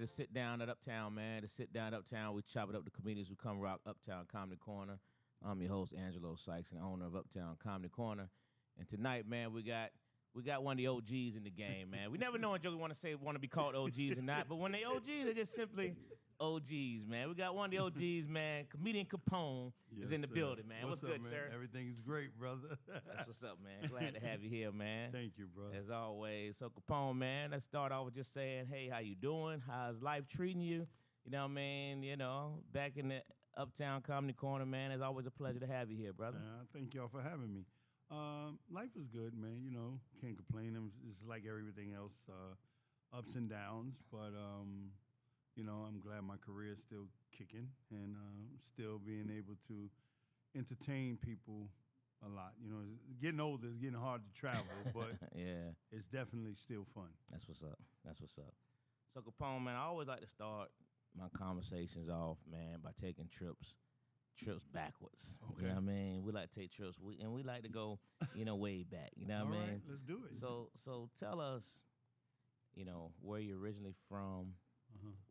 to Sit Down at Uptown, man. To Sit Down at Uptown, we chop it up to comedians who come rock Uptown Comedy Corner. I'm your host, Angelo Sykes, and owner of Uptown Comedy Corner. And tonight, man, we got one of the OGs in the game, man. We never know when jokers want to be called OGs or not, but when they OGs, they're just simply OGs, man. We got one of the OGs, man. Comedian Capone is in the building, man. What's good, man? Sir? Everything's great, brother. That's what's up, man. Glad to have you here, man. Thank you, brother. As always. So, Capone, man, let's start off with just saying, hey, how you doing? How's life treating you? You know what I mean? You know, back in the Uptown Comedy Corner, man. It's always a pleasure to have you here, brother. Thank y'all for having me. Life is good, man. You know, can't complain. It's like everything else, ups and downs. But, you know, I'm glad my career is still kicking and still being able to entertain people a lot. You know, it's getting older, it's getting hard to travel, but yeah, it's definitely still fun. That's what's up. That's what's up. So, Capone, man, I always like to start my conversations off, man, by taking trips backwards. Okay. You know what I mean? We like to take trips, and we like to go, way back. You know what I mean? Right, let's do it. So tell us, where you're originally from,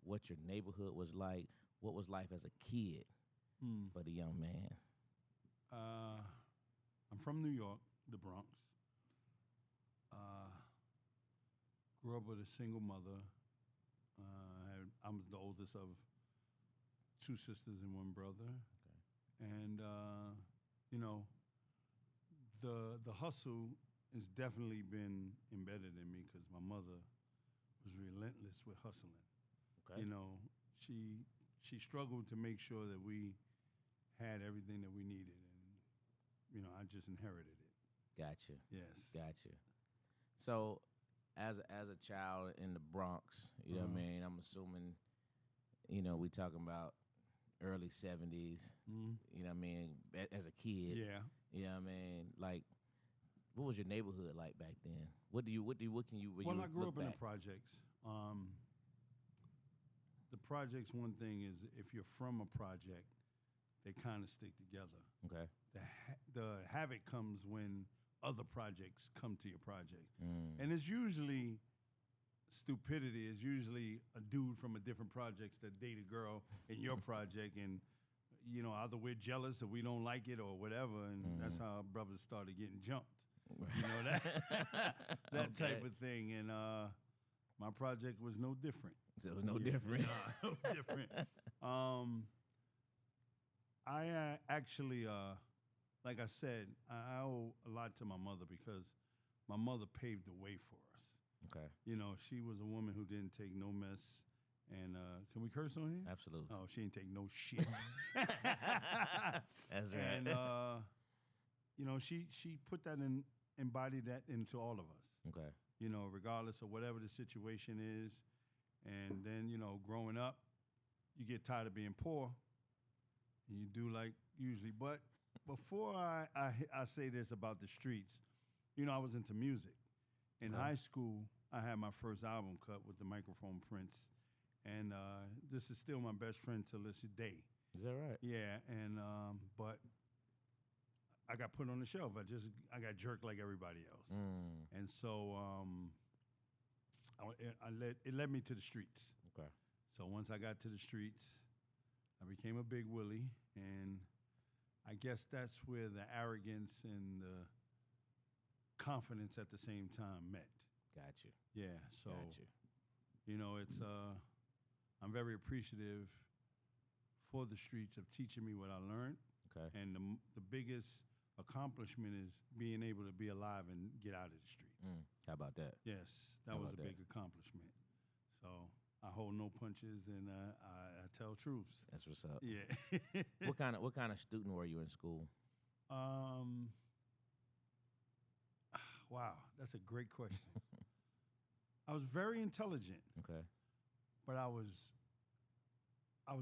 what your neighborhood was like, what was life as a kid for the young man? I'm from New York, the Bronx. Grew up with a single mother. I was the oldest of two sisters and one brother. Okay. And, the hustle has definitely been embedded in me because my mother was relentless with hustling. Okay. You know, she struggled to make sure that we had everything that we needed. And, I just inherited it. Gotcha. Yes. Gotcha. So, as a child in the Bronx, you know what I mean? I'm assuming, we talking about early 70s. You know what I mean? As a kid. Yeah. You know what I mean? Like, what was your neighborhood like back then? What can you? Well, I grew up in the projects. The projects, one thing is, if you're from a project, they kind of stick together. Okay. The havoc comes when other projects come to your project. And it's usually stupidity. It's usually a dude from a different project that date a girl in your project, and either we're jealous or we don't like it or whatever, and that's how our brothers started getting jumped. That type of thing. And my project was no different. So it was no different. No different. I actually, like I said, I owe a lot to my mother because my mother paved the way for us. Okay. She was a woman who didn't take no mess. And can we curse on here? Absolutely. Oh, she didn't take no shit. That's right. And, she put that embodied that into all of us. Okay. Regardless of whatever the situation is. And then, growing up, you get tired of being poor. And you do like usually. But before I say this about the streets, I was into music. In high school, I had my first album cut with the Microphone Prince. And this is still my best friend till this day. Is that right? Yeah, and but I got put on the shelf. I got jerked like everybody else. And so it led me to the streets. Okay. So once I got to the streets, I became a big Willie, and I guess that's where the arrogance and the confidence at the same time met. Got you. Yeah, so, Got you. It's, I'm very appreciative for the streets of teaching me what I learned. Okay. And the biggest accomplishment is being able to be alive and get out of the streets. How about that? Yes, that was a big accomplishment. So I hold no punches, and I tell truths. That's what's up. Yeah. What kind of student were you in school? Wow, that's a great question. I was very intelligent. Okay. But I was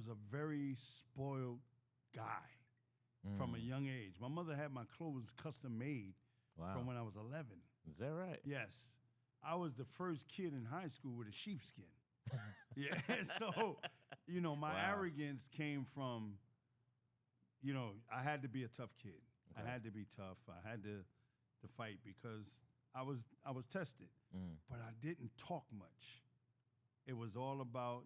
a very spoiled guy from a young age. My mother had my clothes custom made from when I was 11. Is that right? Yes. I was the first kid in high school with a sheepskin. Yeah, so, my arrogance came from, I had to be a tough kid. Okay. I had to be tough. I had to fight because I was tested. But I didn't talk much. it was all about,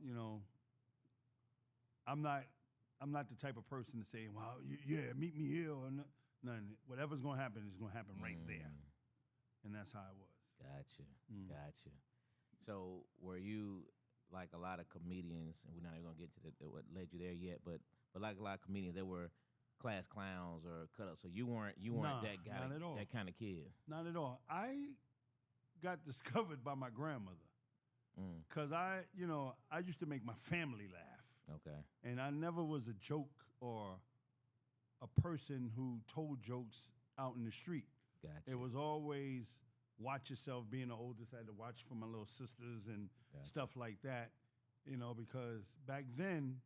I'm not the type of person to say, well, yeah, meet me here or nothing. Whatever's gonna happen is gonna happen right there, and that's how it was. Gotcha. So were you like a lot of comedians, and we're not even gonna get to what led you there yet, but like a lot of comedians, they were class clowns or cut up. So you weren't that guy, not at all. that kind of kid. Not at all. I got discovered by my grandmother because I used to make my family laugh. Okay. And I never was a joke or a person who told jokes out in the street. Gotcha. It was always watch yourself. Being the oldest, I had to watch for my little sisters and stuff like that, because back then,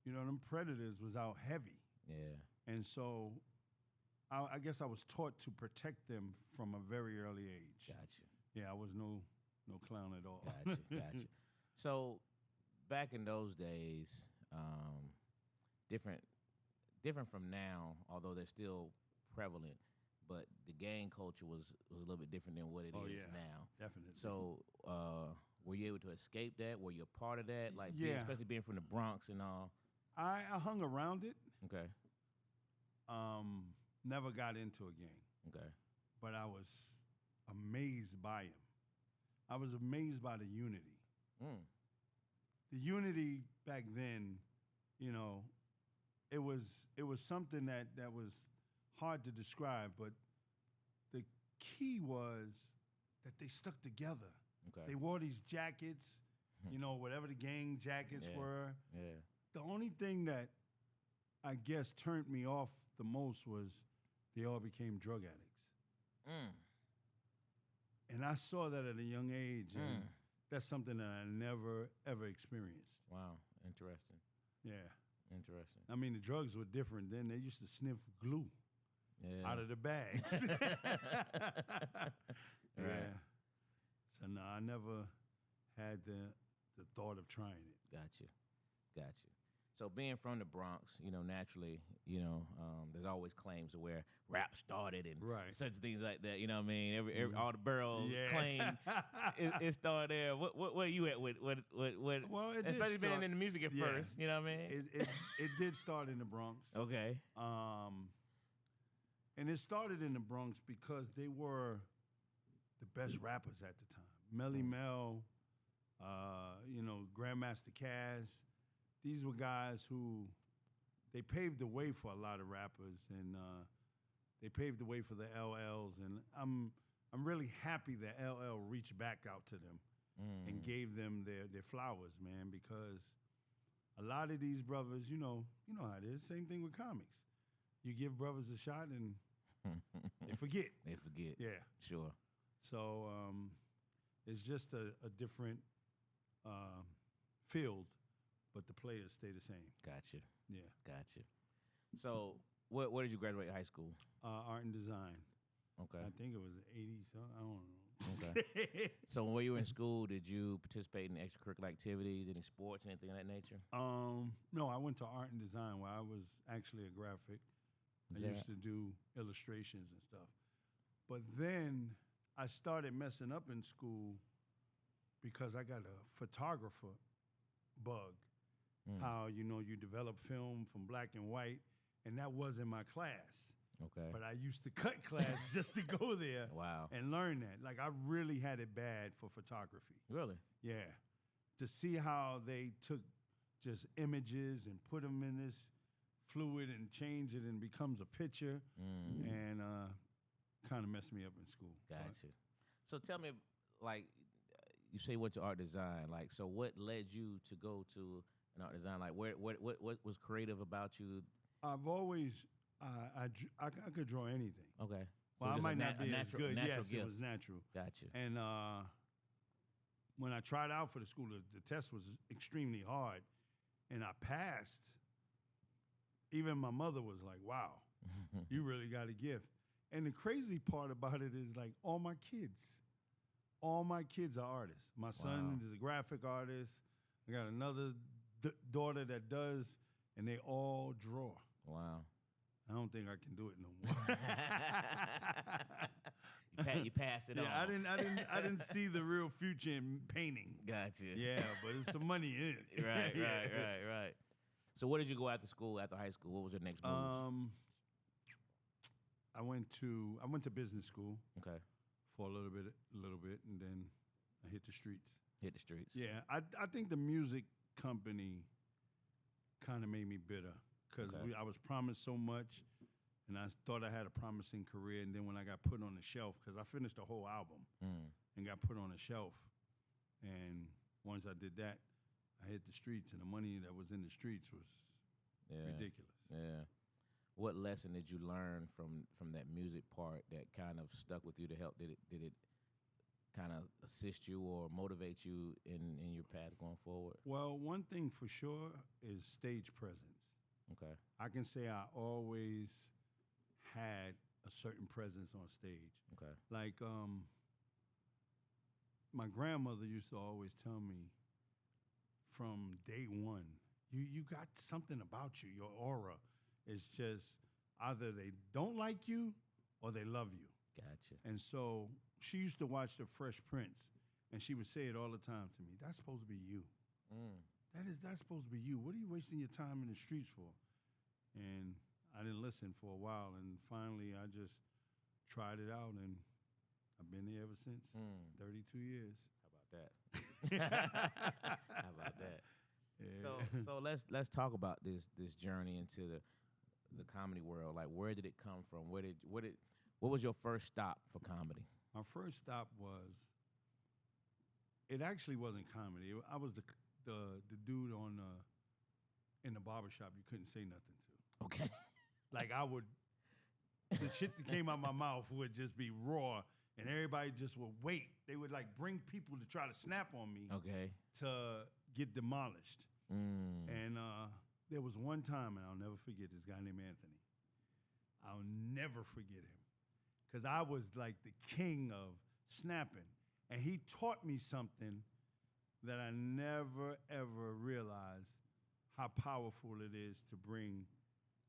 them predators was out heavy. Yeah. And so I guess I was taught to protect them from a very early age. Gotcha. Yeah, I was no clown at all. Gotcha. So back in those days, different from now, although they're still prevalent, but the gang culture was a little bit different than what it is now. Definitely. So were you able to escape that? Were you a part of that? Like, especially being from the Bronx and all? I hung around it. Okay. Never got into a gang. Okay. But I was amazed by him. I was amazed by the unity. The unity back then, it was something that was hard to describe, but the key was that they stuck together. Okay. They wore these jackets, whatever the gang jackets were. Yeah. The only thing that I guess turned me off the most was they all became drug addicts. And I saw that at a young age, and that's something that I never, ever experienced. Wow, interesting. Yeah. Interesting. I mean, the drugs were different then. They used to sniff glue out of the bags. Right. Yeah. So, no, I never had the thought of trying it. Gotcha. So being from the Bronx, naturally, there's always claims of where rap started and such things like that. You know what I mean? Every all the boroughs claim it started there. What where you at with what? Well, it especially did being start, in the music at first. You know what I mean? It did start in the Bronx. Okay. And it started in the Bronx because they were the best rappers at the time. Melly Mel, Grandmaster Caz. These were guys who, they paved the way for a lot of rappers, and they paved the way for the LLs. And I'm really happy that LL reached back out to them and gave them their flowers, man, because a lot of these brothers, you know how it is. Same thing with comics. You give brothers a shot and they forget. Yeah. Sure. So it's just a different field, but the players stay the same. Gotcha. Yeah. Gotcha. So where did you graduate high school? Art and design. Okay. I think it was 80 something. I don't know. Okay. So when you were in school, did you participate in extracurricular activities, any sports, anything of that nature? No, I went to art and design where I was actually a graphic. I used to do illustrations and stuff. But then I started messing up in school because I got a photographer bug. How, you develop film from black and white, and that wasn't my class. Okay. But I used to cut class just to go there and learn that. Like, I really had it bad for photography. Really? Yeah. To see how they took just images and put them in this fluid and change it and becomes a picture, and kind of messed me up in school. Gotcha. So tell me, like, you say went to art design. Like, so what led you to go to an art design? Like, what was creative about you? I've always, I could draw anything. Okay. Well, so I might not be as natural, good. Natural Yes, gift. it was natural. Gotcha. And when I tried out for the school, the test was extremely hard, and I passed. Even my mother was like, wow, you really got a gift. And the crazy part about it is, like, all my kids are artists. My son is a graphic artist. I got another daughter that does, and they all draw. Wow. I don't think I can do it no more. You passed it on. I didn't see the real future in painting. Gotcha. Yeah, but there's some money in it. Right. So where did you go after school? After high school, what was your next move? I went to business school. Okay. For a little bit, and then I hit the streets. Yeah, I think the music company kind of made me bitter because I was promised so much, and I thought I had a promising career. And then when I got put on the shelf, because I finished the whole album and got put on the shelf, and once I did that, I hit the streets, and the money that was in the streets was ridiculous. Yeah. What lesson did you learn from that music part that kind of stuck with you to help? Did it kind of assist you or motivate you in your path going forward? Well, one thing for sure is stage presence. Okay. I can say I always had a certain presence on stage. Okay. Like my grandmother used to always tell me from day one, you got something about you, your aura. It's just either they don't like you or they love you. Gotcha. And so she used to watch The Fresh Prince, and she would say it all the time to me. That's supposed to be you. That's supposed to be you. What are you wasting your time in the streets for? And I didn't listen for a while, and finally I just tried it out, and I've been there ever since. 32 years. How about that? Yeah. So let's talk about this journey into the comedy world. Like, where did it come from? What was your first stop for comedy? My first stop it actually wasn't comedy. I was the dude in the barbershop you couldn't say nothing to. Okay. Like the shit that came out my mouth would just be raw, and everybody just would wait. They would like bring people to try to snap on me. Okay. To get demolished. And there was one time, and I'll never forget this guy named Anthony. I'll never forget him. Because I was like the king of snapping. And he taught me something that I never, ever realized how powerful it is to bring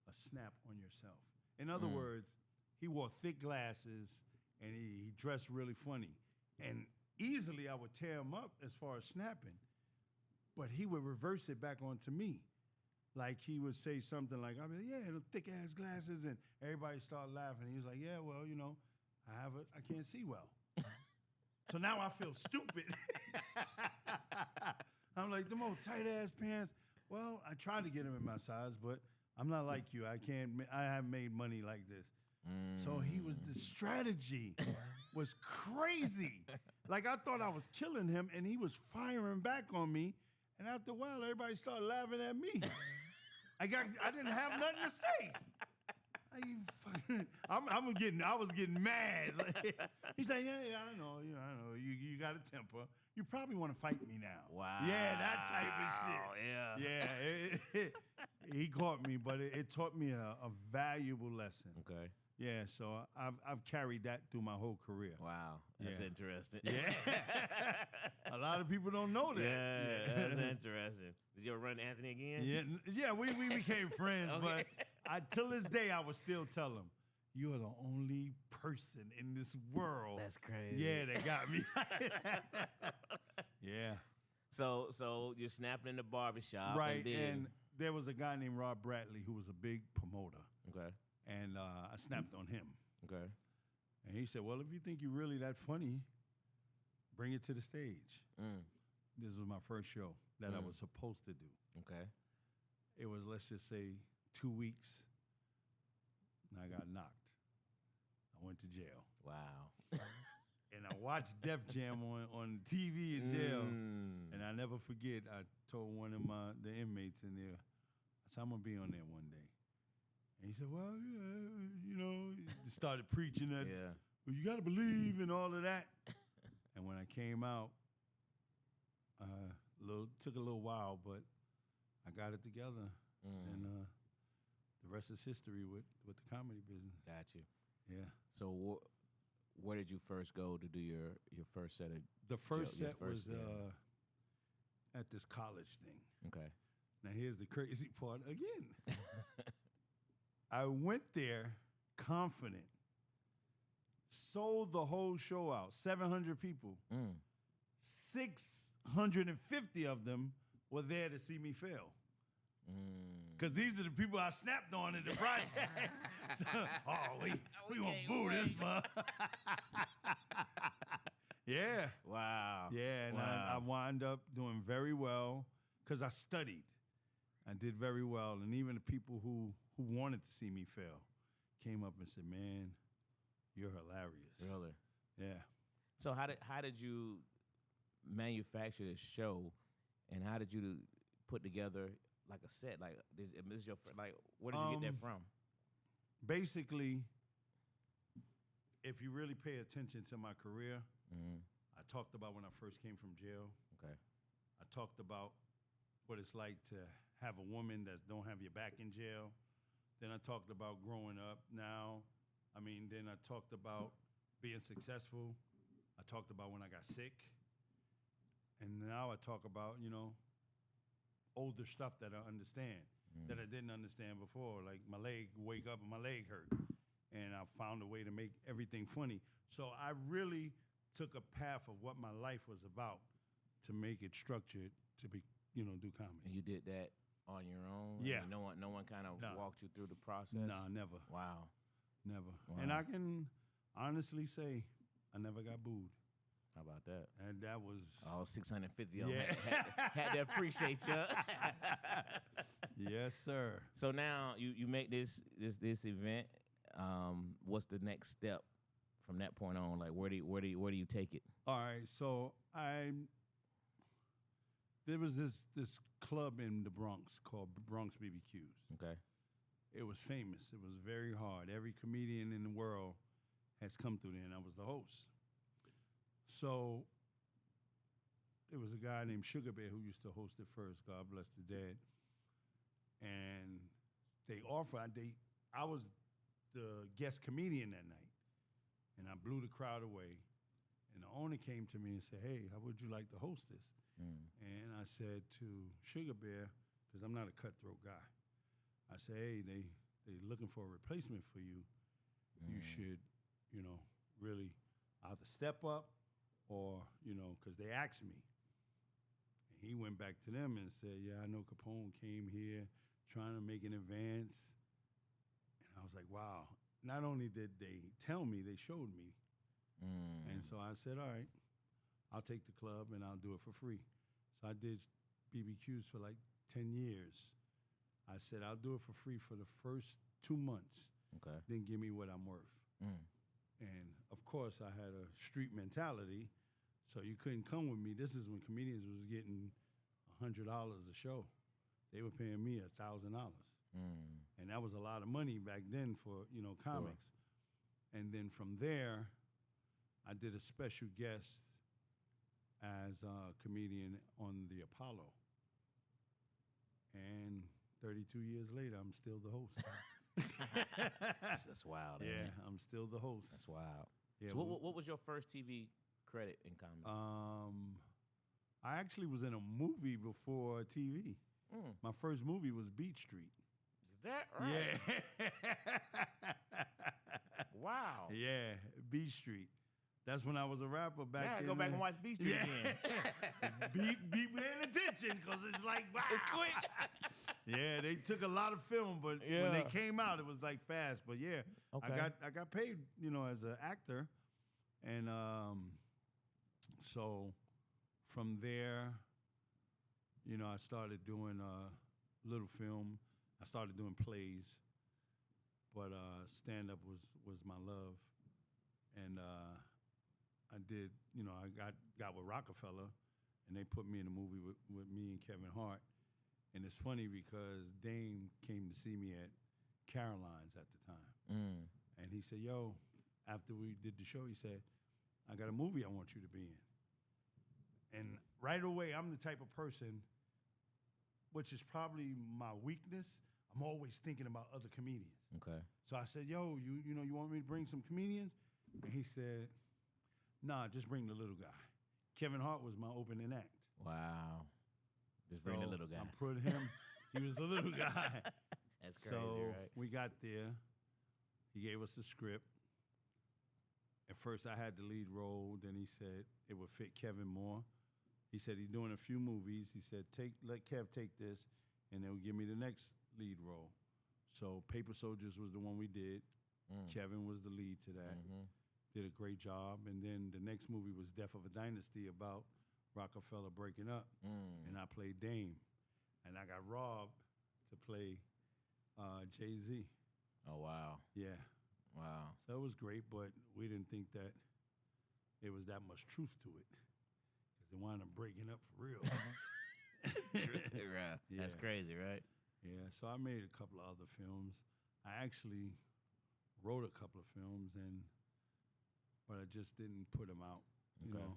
a snap on yourself. In other words, he wore thick glasses, and he dressed really funny. And easily I would tear him up as far as snapping. But he would reverse it back onto me. Like he would say something like, I'd be like, yeah, the thick ass glasses, and everybody started laughing. He was like, yeah, well, I can't see well. So now I feel stupid. I'm like, them old tight ass pants. Well, I tried to get them in my size, but I'm not like you. I haven't made money like this. So the strategy was crazy. Like I thought I was killing him, and he was firing back on me. And after a while, everybody started laughing at me. I didn't have nothing to say. I was getting mad. He's like, yeah, I know. You got a temper. You probably want to fight me now. Wow. Yeah, that type of shit. Yeah. He caught me, but it taught me a valuable lesson. Okay. Yeah, so I've carried that through my whole career. Wow, that's interesting. Yeah. A lot of people don't know that. Yeah, that's interesting. Did you ever run Anthony again? Yeah, we became friends, Okay. but till this day, I would still tell him, you're the only person in this world. That's crazy. Yeah, that got me. Yeah. So you're snapping in the barbershop. Right, and and there was a guy named Rob Bradley who was a big promoter. Okay. And I snapped on him. Okay. And he said, well, if you think you're really that funny, bring it to the stage. This was my first show that I was supposed to do. Okay. It was, let's just say, 2 weeks, and I got knocked. I went to jail. Wow. And I watched Def Jam on TV in jail. And I never forget, I told one of the inmates in there, I said, I'm going to be on there one day. And he said, well, he started preaching that, well, you got to believe and all of that. And when I came out, took a little while, but I got it together. And the rest is history with the comedy business. Got you. Yeah. So where did you first go to do your first set of? The first set was at this college thing. Okay. Now here's the crazy part again. I went there confident, sold the whole show out. 700 people. 650 of them were there to see me fail. Because these are the people I snapped on in the project. So, we gonna boo this, man. Yeah. Wow. Yeah, and I wound up doing very well because I studied. I did very well, and even the people who wanted to see me fail came up and said, "Man, you're hilarious." Really? Yeah. So how did you manufacture this show, and how did you put together like a set? Like, is your where did you get that from? Basically, if you really pay attention to my career, I talked about when I first came from jail. Okay. I talked about what it's like to have a woman that don't have your back in jail. Then I talked about growing up now. Then I talked about being successful. I talked about when I got sick. And now I talk about, older stuff that I understand that I didn't understand before. Like my leg, wake up and my leg hurt. And I found a way to make everything funny. So I really took a path of what my life was about to make it structured to be, do comedy. And you did that on your own? Yeah. No one kind of walked you through the process? Nah, never. Wow. Never. Wow. And I can honestly say I never got booed. How about that? And that was... All 650 of them had to appreciate you. Yes, sir. So now you make this event. What's the next step from that point on? Like, where do you take it? All right, so there was this club in the Bronx called Bronx BBQs. Okay. It was famous. It was very hard. Every comedian in the world has come through there, and I was the host. So there was a guy named Sugar Bear who used to host it first. God bless the dead. And they offered. I was the guest comedian that night, and I blew the crowd away. And the owner came to me and said, "Hey, how would you like to host this?" And I said to Sugar Bear, because I'm not a cutthroat guy, I said, "Hey, they looking for a replacement for you. You should, really either step up or, because they asked me." And he went back to them and said, "Yeah, I know Capone came here trying to make an advance." And I was like, wow. Not only did they tell me, they showed me. And so I said, all right, I'll take the club and I'll do it for free. So I did BBQs for like 10 years. I said, I'll do it for free for the first 2 months. Okay. Then give me what I'm worth. And of course, I had a street mentality, so you couldn't come with me. This is when comedians was getting $100 a show. They were paying me $1,000. And that was a lot of money back then for, comics. Sure. And then from there, I did a special guest as a comedian on the Apollo. And 32 years later, I'm still the host. That's wild. Yeah, I'm still the host. That's wild. Yeah, so what was your first TV credit in comedy? I actually was in a movie before TV. My first movie was Beat Street. Is that right? Yeah. Wow. Yeah, Beat Street. That's when I was a rapper back in. Go back and watch Beat Street again. Beat paying attention because it's like, wow. It's quick. Yeah, they took a lot of film, but when they came out, it was like fast. But yeah, okay. I got paid, as an actor, and so from there, I started doing little film. I started doing plays, but stand-up was my love, and I did. I got with Rockefeller, and they put me in a movie with me and Kevin Hart. And it's funny because Dame came to see me at Caroline's at the time. And he said, yo, after we did the show, he said, I got a movie I want you to be in. And right away, I'm the type of person, which is probably my weakness, I'm always thinking about other comedians. Okay. So I said, yo, you want me to bring some comedians? And he said, nah, just bring the little guy. Kevin Hart was my opening act. Wow. Just bring the little guy. I put him. He was the little guy. That's crazy, so right? we got there. He gave us the script. at first I had the lead role. Then he said it would fit Kevin more. He said he's doing a few movies. He said let Kev take this, and they'll give me the next lead role. So Paper Soldiers was the one we did. Kevin was the lead to that. Did a great job. And then the next movie was Death of a Dynasty about Rockefeller breaking up. And I played Dame. And I got robbed to play Jay-Z. Oh, wow. Yeah. Wow. So it was great, but we didn't think that it was that much truth to it. Because they wound up breaking up for real. Right. Yeah. That's crazy, right? Yeah, so I made a couple of other films. I actually wrote a couple of films, but I just didn't put them out. You know,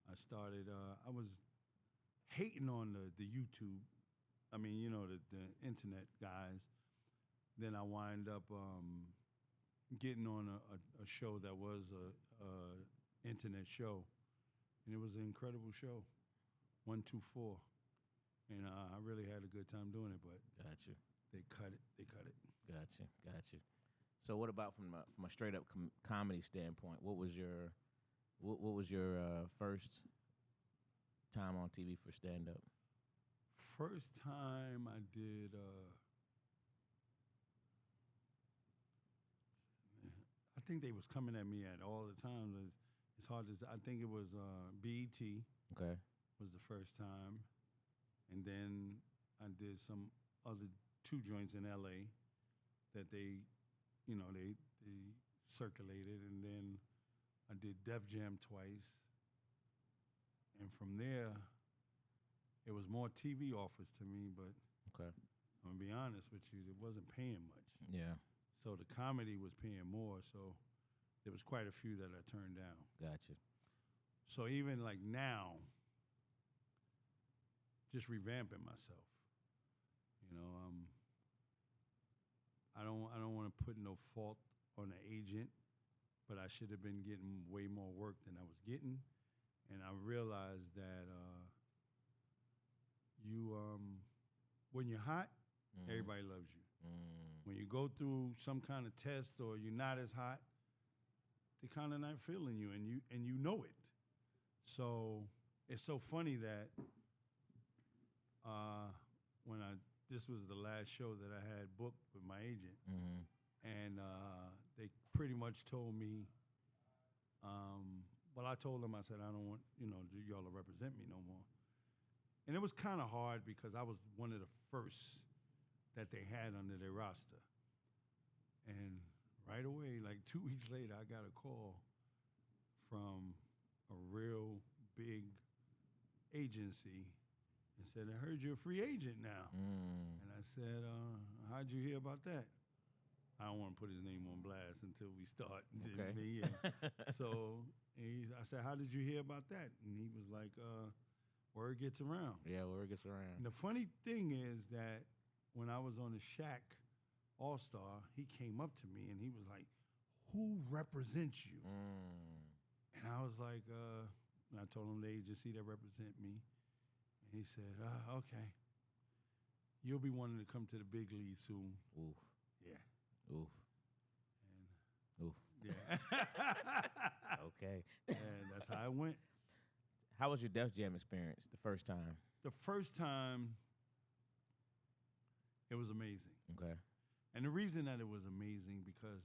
I started. I was hating on the YouTube. I mean, you know, the internet guys. Then I wind up getting on a show that was a internet show, and it was an incredible show. 124. And I really had a good time doing it, but Gotcha. they cut it. Gotcha. So what about from a straight up comedy standpoint? What was your first time on TV for stand up? First time I did. I think they was coming at me at all the times. It's hard to say. I think it was BET. Okay. Was the first time. And then I did some other 2 joints in LA that they circulated. And then I did Def Jam twice. And from there, it was more TV offers to me, but Okay. I'm going to be honest with you, it wasn't paying much. Yeah. So the comedy was paying more, so there was quite a few that I turned down. Gotcha. So even like now, just revamping myself. You know, I don't want to put no fault on the agent, but I should have been getting way more work than I was getting, and I realized that when you're hot, everybody loves you. When you go through some kind of test or you're not as hot, they kind of not feeling you, and you know it. So it's so funny that. This was the last show that I had booked with my agent, and they pretty much told me. Well, I told them, I said, I don't want y'all to represent me no more, and it was kind of hard because I was one of the first that they had under their roster, and right away, like 2 weeks later, I got a call from a real big agency. And said, I heard you're a free agent now. And I said, how'd you hear about that? I don't want to put his name on blast until we start. Okay. Yeah. So I said, how did you hear about that? And he was like, word gets around. Yeah, word gets around. And the funny thing is that when I was on the Shaq All-Star, he came up to me and he was like, who represents you? And I was like, I told him the agency that represent me. He said, okay. You'll be wanting to come to the big league soon. Oof. Yeah. Oof. And Oof. yeah. Okay. And that's how it went. How was your Def Jam experience the first time? The first time, it was amazing. Okay. And the reason that it was amazing because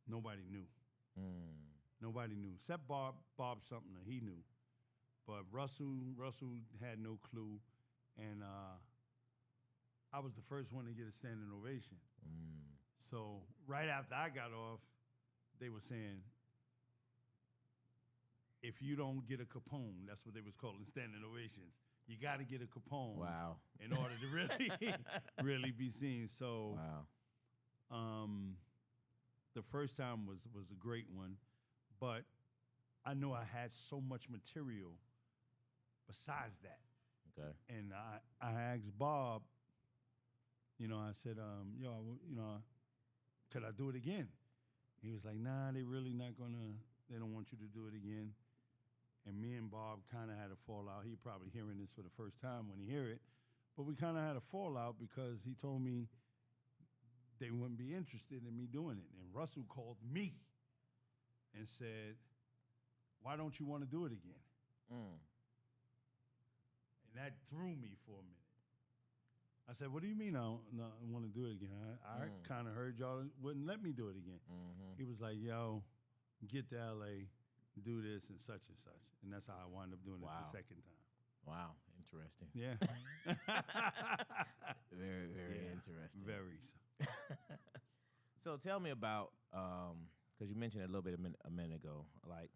nobody knew. Nobody knew. Except Bobsumner, he knew. But Russell had no clue, and I was the first one to get a standing ovation. So right after I got off, they were saying, if you don't get a Capone, that's what they was calling standing ovations, you got to get a Capone. Wow. In order to really, really be seen. So wow. The first time was a great one, but I know I had so much material besides that. Okay. And I asked Bob, I said, could I do it again? He was like, nah, they don't want you to do it again. And me and Bob kind of had a fallout. He probably hearing this for the first time when he hear it. But we kind of had a fallout because he told me they wouldn't be interested in me doing it. And Russell called me and said, "Why don't you want to do it again?" Mm. And that threw me for a minute. I said, "What do you mean I don't want to do it again? I kind of heard y'all wouldn't let me do it again." Mm-hmm. He was like, "Yo, get to LA, do this and such," and that's how I wound up doing it the second time. Wow, interesting. Yeah. Very, very interesting. Very so. So tell me about, because you mentioned it a little bit a minute ago, like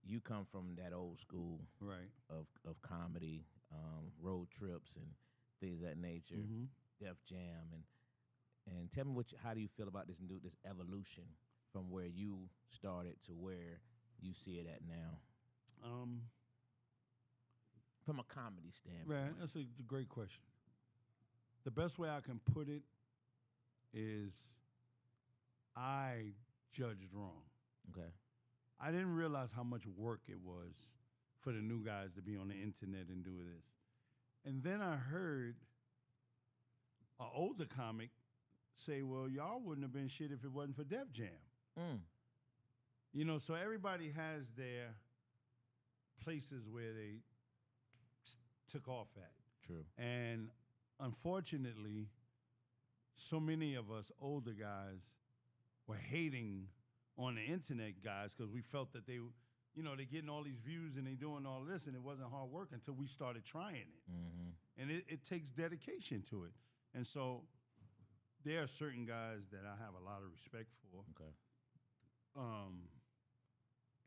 you come from that old school Right. of comedy, road trips and things of that nature, Mm-hmm. Def Jam, and tell me how do you feel about this evolution from where you started to where you see it at now, from a comedy standpoint? Right, that's a great question. The best way I can put it is I judged wrong. Okay. I didn't realize how much work it was for the new guys to be on the internet and do this. And then I heard an older comic say, "Well, y'all wouldn't have been shit if it wasn't for Def Jam." Mm. You know, so everybody has their places where they took off at. True. And unfortunately, so many of us older guys were hating on the internet guys because we felt that they're getting all these views and they doing all this, and it wasn't hard work until we started trying it. Mm-hmm. And it takes dedication to it. And so there are certain guys that I have a lot of respect for. Okay.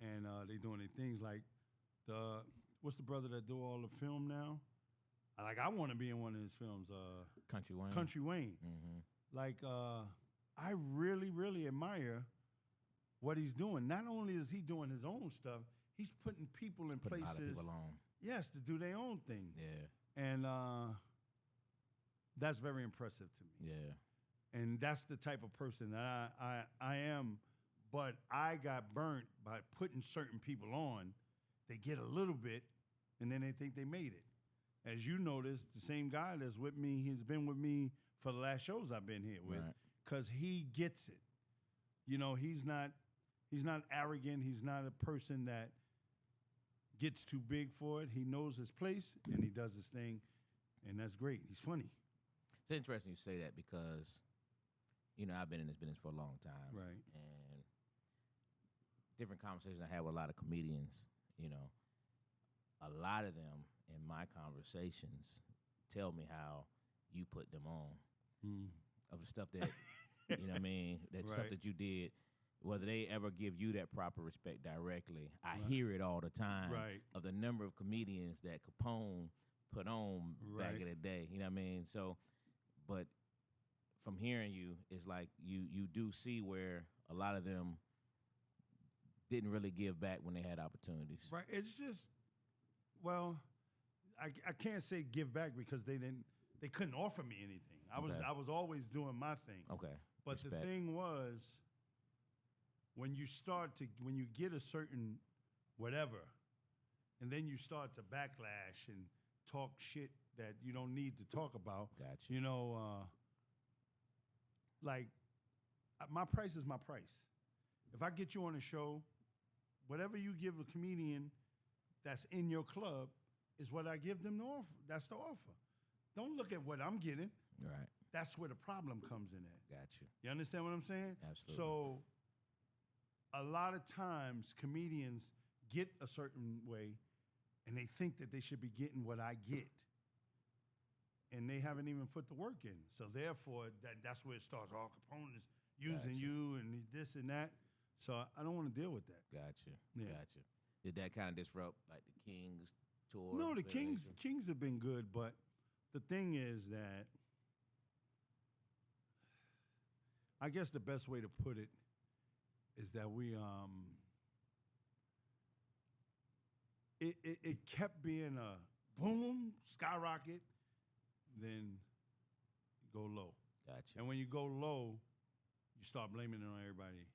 And they doing their things like what's the brother that do all the film now? I want to be in one of his films. Country Wayne. Country Wayne. Mm-hmm. I really, really admire what he's doing. Not only is he doing his own stuff, he's putting people in Putting places. a lot of people on. Yes, to do their own thing. Yeah. And that's very impressive to me. Yeah. And that's the type of person that I am. But I got burnt by putting certain people on. They get a little bit, and then they think they made it. As you notice, the same guy that's with me, he's been with me for the last shows I've been here with, because he gets it. You know, he's not arrogant. He's not a person that gets too big for it. He knows his place, and he does his thing, and that's great. He's funny. It's interesting you say that because, I've been in this business for a long time. Right. And different conversations I had with a lot of comedians, a lot of them in my conversations tell me how you put them on of the stuff that, that Right. stuff that you did. Whether they ever give you that proper respect directly, I hear it all the time. Right. Of the number of comedians that Capone put on back Right. in the day. You know what I mean? So, but from hearing you, it's like you do see where a lot of them didn't really give back when they had opportunities. Right. It's just, well, I can't say give back because they couldn't offer me anything. I was always doing my thing. Okay. But Respect. the thing was, when you get a certain whatever, and then you start to backlash and talk shit that you don't need to talk about. Gotcha. My price is my price. If I get you on a show, whatever you give a comedian that's in your club is what I give them to offer. That's the offer. Don't look at what I'm getting. Right. That's where the problem comes in at. Gotcha. You understand what I'm saying? Absolutely. So a lot of times comedians get a certain way and they think that they should be getting what I get. And they haven't even put the work in. So therefore, that's where it starts. Oh, Capone is using you and this and that. So I don't want to deal with that. Gotcha. Yeah. Gotcha. Did that kind of disrupt like the Kings tour? No, the affiliation? Kings have been good, but the thing is that I guess the best way to put it is that we it kept being a boom, skyrocket, then you go low. Gotcha. And when you go low, you start blaming it on everybody.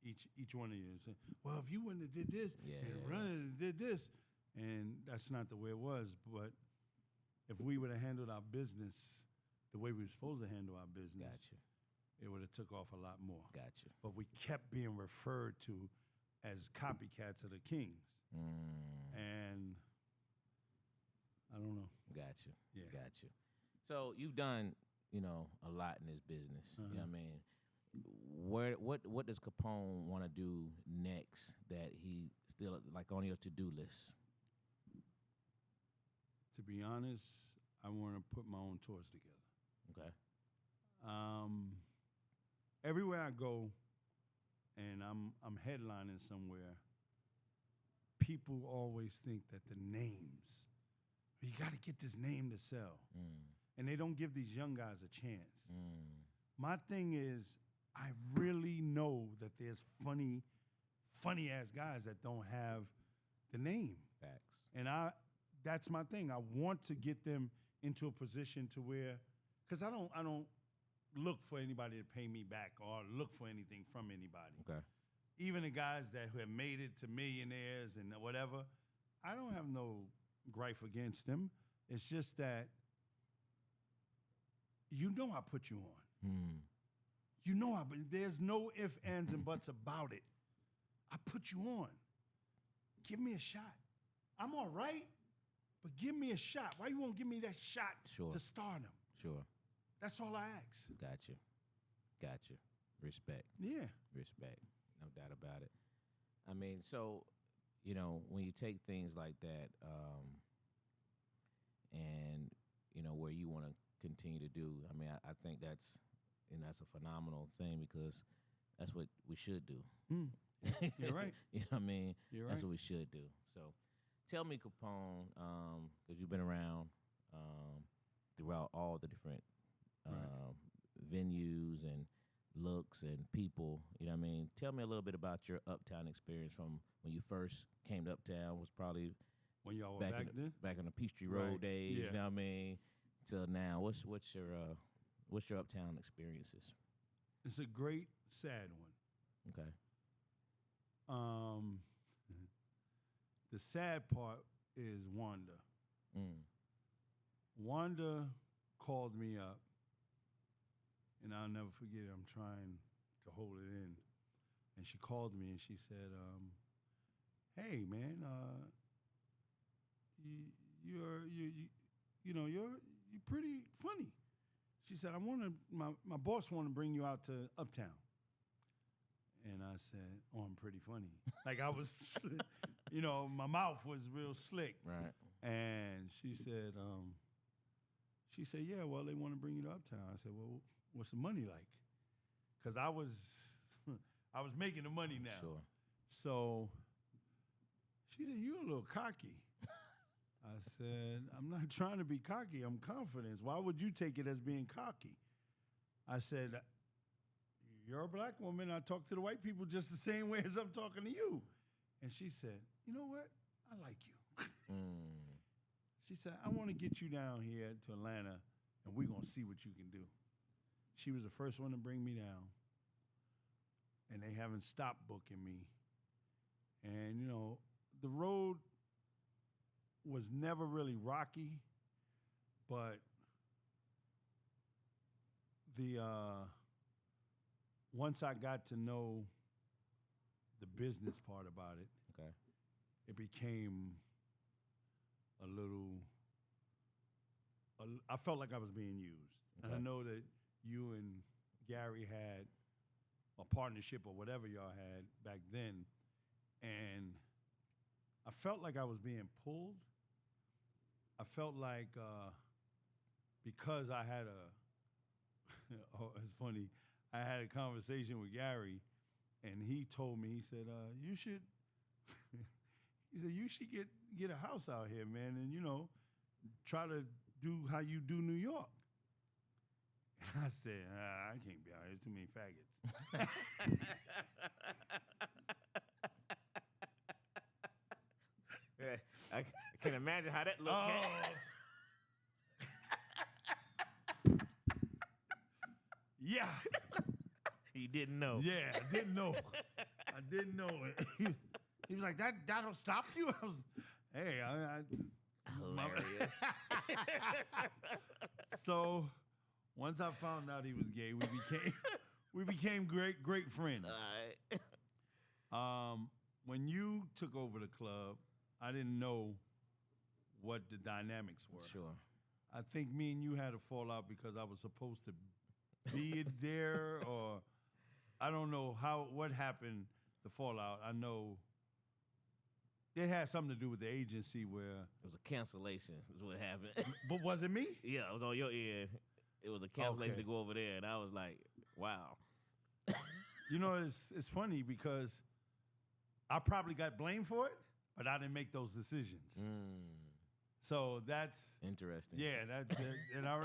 Each one of you say, well, if you wouldn't have did this, and Run did this, and that's not the way it was. But if we would have handled our business the way we were supposed to handle our business, Gotcha. it would have took off a lot more. Gotcha. But we kept being referred to as copycats of the kings. And I don't know. Gotcha. Yeah. Gotcha. So you've done, you know, a lot in this business. You know what I mean? What does Capone want to do next that he still like on your to-do list? To be honest, I want to put my own tours together. Okay. Everywhere I go, and I'm headlining somewhere, people always think that the names, you got to get this name to sell. And they don't give these young guys a chance. My thing is, I really know that there's funny ass guys that don't have the name. Facts. And that's my thing. I want to get them into a position to where, because I don't look for anybody to pay me back or look for anything from anybody. Okay. Even the guys that who have made it to millionaires and whatever, I don't have no gripe against them. It's just that you know I put you on. You know there's no ifs, ands, and buts about it. I put you on. Give me a shot. I'm all right, but give me a shot. Why you won't give me that shot to stardom? Sure. That's all I ask. Gotcha. Respect. Yeah. Respect. No doubt about it. I mean, so, you know, when you take things like that, and, you know, where you want to continue to do, I mean, I think that's a phenomenal thing because that's what we should do. You're right. You know what I mean? You're That's right. what we should do. So tell me, Capone, because you've been around throughout all the different venues and looks and people, you know what I mean? Tell me a little bit about your Uptown experience from when you first came to Uptown. Was probably when y'all were back in the Peachtree Road days, Yeah. you know what I mean? Till now. What's your Uptown experiences? It's a great, sad one. Okay. The sad part is Wanda. Wanda called me up, and I'll never forget it. I'm trying to hold it in. And she called me, and she said, hey, man, you're pretty funny. She said, my boss want to bring you out to Uptown. And I said, oh, I'm pretty funny. Like I was, you know, my mouth was real slick. Right. And she said, yeah, well, they want to bring you to Uptown. I said, well, what's the money like? Because I was making the money now. Sure. So she said, you're a little cocky. I said, I'm not trying to be cocky. I'm confident. Why would you take it as being cocky? I said, you're a black woman. I talk to the white people just the same way as I'm talking to you. And she said, you know what? I like you. She said, I want to get you down here to Atlanta, and we're going to see what you can do. She was the first one to bring me down, and they haven't stopped booking me. And, you know, the road was never really rocky, but once I got to know the business part about it, Okay. it became a little. I felt like I was being used, and I Okay. know that you and Gary had a partnership or whatever y'all had back then, and I felt like I was being pulled. I felt like because I had oh, it's funny, I had a conversation with Gary, and he told me, he said, you should, he said, you should get a house out here, man, and, you know, try to do how you do New York. I said, I can't be out here, there's too many faggots. I can imagine how that looked. Yeah. You didn't know. Yeah, I didn't know. I didn't know it. He was like, that'll stop you? I was, hey, Hilarious. So once I found out he was gay, we became great friends. All right. when you took over the club, I didn't know what the dynamics were. Sure. I think me and you had a fallout because I was supposed to be there, or I don't know what happened. The fallout. I know it had something to do with the agency where It was a cancellation. Is what happened. But was it me? Yeah, it was on your end. It was a cancellation Okay. to go over there, and I was like, wow. You know, it's funny because I probably got blamed for it, but I didn't make those decisions. So that's Interesting. yeah. And I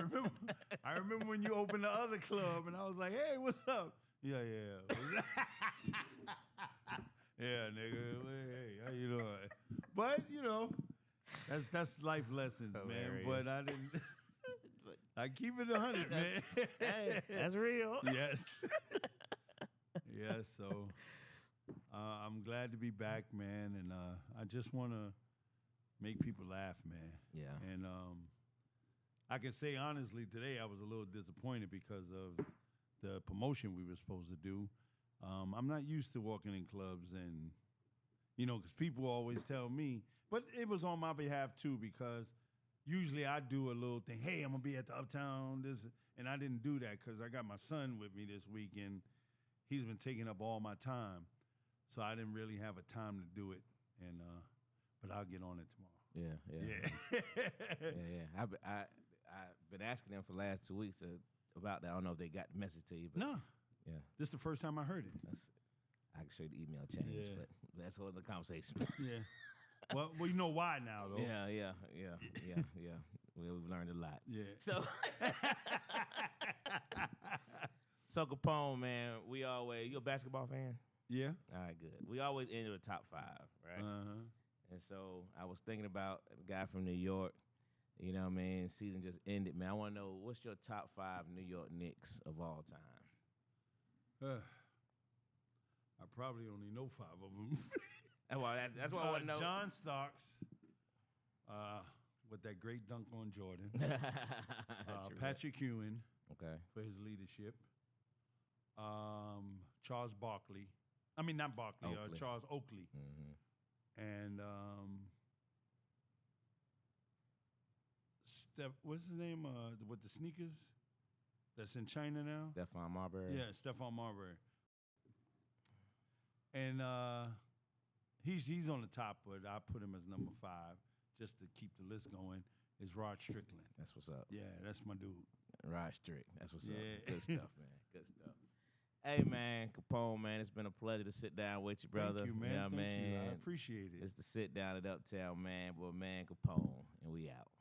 remember when you opened the other club, and I was like, "Hey, what's up?" Yeah. Yeah, nigga. Hey, how you doing? But you know, that's life lessons, Hilarious. man. But I didn't. I keep it 100, man. Hey, that's real. Yes. Yes. So I'm glad to be back, man, and I just want to make people laugh, man. Yeah. And I can say honestly, today I was a little disappointed because of the promotion we were supposed to do. I'm not used to walking in clubs, and because people always tell me, but it was on my behalf too, because usually I do a little thing. Hey, I'm gonna be at the Uptown, and I didn't do that because I got my son with me this week, and he's been taking up all my time, so I didn't really have a time to do it. And but I'll get on it tomorrow. Yeah. Yeah. I've been asking them for the last 2 weeks about that. I don't know if they got the message to you, but No, yeah, this is the first time I heard it. I can show you the email chains, Yeah. but that's whole other conversation. Yeah. Well, you know why now, though. Yeah. We've learned a lot. Yeah. So, so Capone, man, you a basketball fan? Yeah. All right, good. We always end with a top 5, right? And so I was thinking about a guy from New York. You know what I mean? Season just ended, man. I want to know, what's your top 5 New York Knicks of all time? I probably only know 5 of them. That's what I want to know. John Starks, with that great dunk on Jordan. True. Patrick Ewing Okay. for his leadership. Charles Barkley. I mean, not Barkley. Oakley. Charles Oakley. Mm-hmm. And what's his name? With the sneakers, that's in China now. Stephon Marbury. Yeah, Stephon Marbury. And he's on the top, but I put him as number 5 just to keep the list going. Is Rod Strickland. That's what's up. Yeah, that's my dude. Rod Strick. That's what's Yeah. up. Good stuff, man. Good stuff. Hey, man, Capone, man, it's been a pleasure to sit down with you, brother. Thank you, man. Yeah, Thank man. you. I appreciate it. It's the sit down at Uptown, man. But man, Capone, and we out.